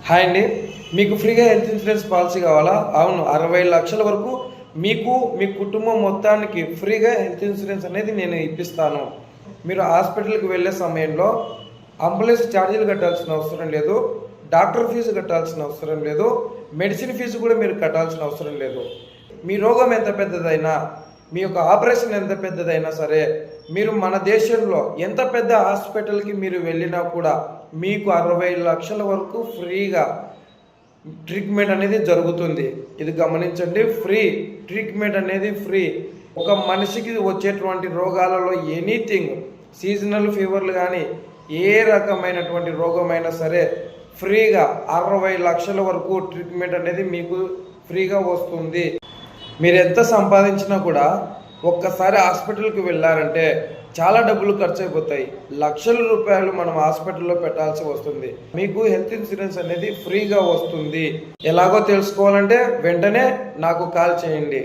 Hi అండి, మీకు ఫ్రీగా హెల్త్ ఇన్సూరెన్స్ పాలసీ కావాలా? అవును, 60 లక్షల వరకు మీకు మీ కుటుంబం మొత్తానికి ఫ్రీగా హెల్త్ ఇన్సూరెన్స్ అనేది నేను ఇప్పిస్తాను. మీరు హాస్పిటల్కి వెళ్ళే సమయంలో అంబులెన్స్ ఛార్జీలు కట్టాల్సిన అవసరం లేదు, డాక్టర్ ఫీజు కట్టాల్సిన అవసరం లేదు, మెడిసిన్ ఫీజు కూడా మీరు కట్టాల్సిన అవసరం లేదు. మీ రోగం ఎంత పెద్దదైనా, మీ యొక్క ఆపరేషన్ ఎంత పెద్దదైనా సరే, మీరు మన దేశంలో ఎంత పెద్ద హాస్పిటల్కి మీరు వెళ్ళినా కూడా మీకు 60 లక్షల వరకు ఫ్రీగా ట్రీట్మెంట్ అనేది జరుగుతుంది. ఇది గమనించండి, ఫ్రీ ట్రీట్మెంట్ అనేది ఫ్రీ. ఒక మనిషికి వచ్చేటువంటి రోగాలలో ఎనీథింగ్, సీజనల్ ఫీవర్లు కానీ ఏ రకమైనటువంటి రోగమైనా సరే ఫ్రీగా 60 లక్షల వరకు ట్రీట్మెంట్ అనేది మీకు ఫ్రీగా వస్తుంది. మీరు ఎంత సంపాదించినా కూడా ఒక్కసారి హాస్పిటల్కి వెళ్ళారంటే చాలా డబ్బులు ఖర్చు అయిపోతాయి. లక్షల రూపాయలు మనం హాస్పిటల్లో పెట్టాల్సి వస్తుంది. మీకు హెల్త్ ఇన్సూరెన్స్ అనేది ఫ్రీగా వస్తుంది. ఎలాగో తెలుసుకోవాలంటే వెంటనే నాకు కాల్ చేయండి.